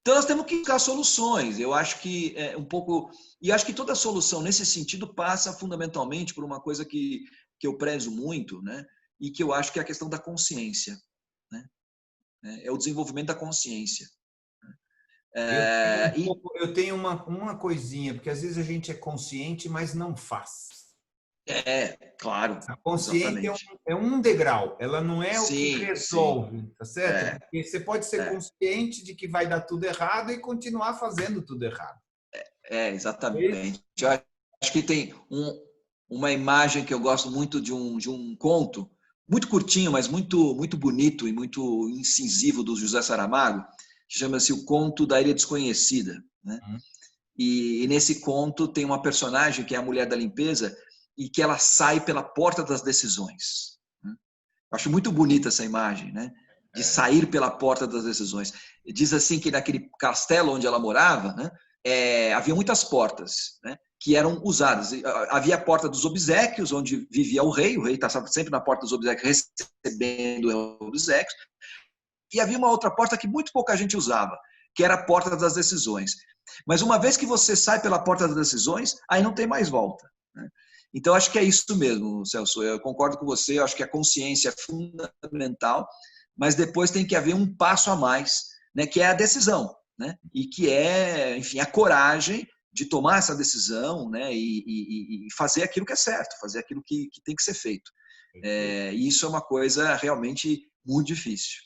Então, nós temos que buscar soluções. Eu acho que um pouco... E acho que toda solução, nesse sentido, passa fundamentalmente por uma coisa que eu prezo muito, né? E que eu acho que é a questão da consciência. Né? É o desenvolvimento da consciência. Eu tenho uma coisinha, porque às vezes a gente é consciente, mas não faz. Claro. A consciência é um degrau, ela não é o que resolve, tá certo? Porque você pode ser consciente de que vai dar tudo errado e continuar fazendo tudo errado. Exatamente. Eu acho que tem uma imagem que eu gosto muito de um conto, muito curtinho, mas muito, muito bonito e muito incisivo do José Saramago, que chama-se O Conto da Ilha Desconhecida. Né? E nesse conto tem uma personagem que é a mulher da limpeza e que ela sai pela porta das decisões. Né? Eu acho muito bonita essa imagem, né? De sair pela porta das decisões. Diz assim que naquele castelo onde ela morava, né? Havia muitas portas, né, que eram usadas. Havia a porta dos obséquios, onde vivia o rei estava sempre na porta dos obséquios, recebendo obséquios, e havia uma outra porta que muito pouca gente usava, que era a porta das decisões. Mas uma vez que você sai pela porta das decisões, aí não tem mais volta. Né? Então, acho que é isso mesmo, Celso. Eu concordo com você, eu acho que a consciência é fundamental, mas depois tem que haver um passo a mais, né, que é a decisão. Né? E que é, enfim, a coragem de tomar essa decisão, né? E fazer aquilo que é certo, fazer aquilo que tem que ser feito. E isso é uma coisa realmente muito difícil.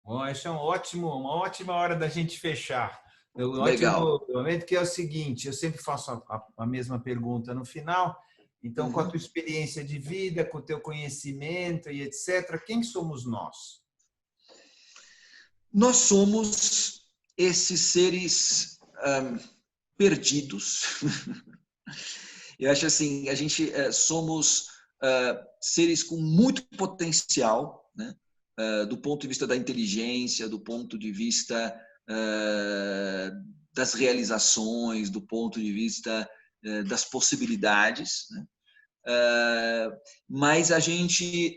Bom, esse é uma ótima hora da gente fechar. Legal. Ótimo momento, que é o seguinte, eu sempre faço a mesma pergunta no final. Então, com a tua experiência de vida, com o teu conhecimento e etc., quem somos nós? Nós somos esses seres perdidos. Eu acho assim, a gente somos seres com muito potencial, né? Do ponto de vista da inteligência, do ponto de vista das realizações, do ponto de vista das possibilidades, né? Mas a gente,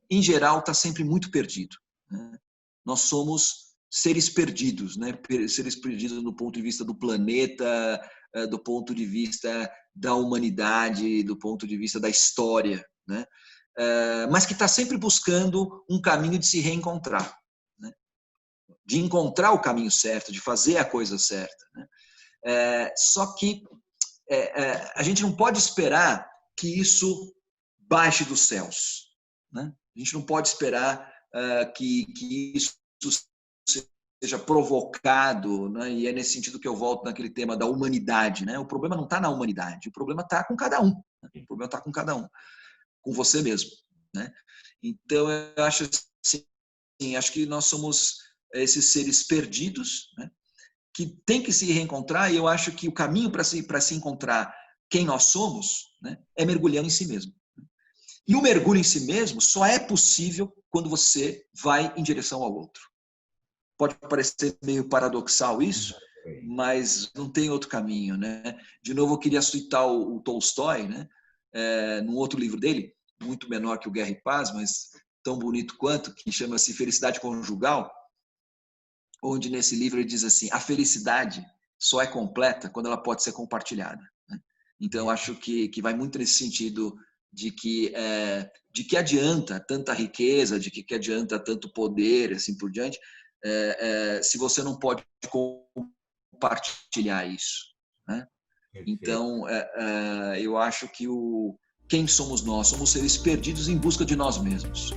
em geral, está sempre muito perdido. Né? Nós somos seres perdidos, né? Seres perdidos do ponto de vista do planeta, do ponto de vista da humanidade, do ponto de vista da história, né? Mas que está sempre buscando um caminho de se reencontrar, né? De encontrar o caminho certo, de fazer a coisa certa. Né? Só que a gente não pode esperar que isso baixe dos céus. Né? A gente não pode esperar que isso seja provocado, né? E é nesse sentido que eu volto naquele tema da humanidade. Né? O problema não está na humanidade, o problema está com cada um. Né? O problema está com cada um, com você mesmo. Né? Então, eu acho assim, acho que nós somos esses seres perdidos, né? Que tem que se reencontrar, e eu acho que o caminho para se encontrar quem nós somos, né, é mergulhando em si mesmo. E o mergulho em si mesmo só é possível quando você vai em direção ao outro. Pode parecer meio paradoxal isso, mas não tem outro caminho. Né? De novo, eu queria citar o Tolstói, né, num outro livro dele, muito menor que o Guerra e Paz, mas tão bonito quanto, que chama-se Felicidade Conjugal, onde nesse livro ele diz assim, a felicidade só é completa quando ela pode ser compartilhada. Né? Então, eu acho que vai muito nesse sentido de que adianta tanta riqueza, de que adianta tanto poder, assim por diante, se você não pode compartilhar isso, né? Então, eu acho que quem somos nós? Somos seres perdidos em busca de nós mesmos.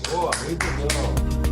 Boa, muito bom.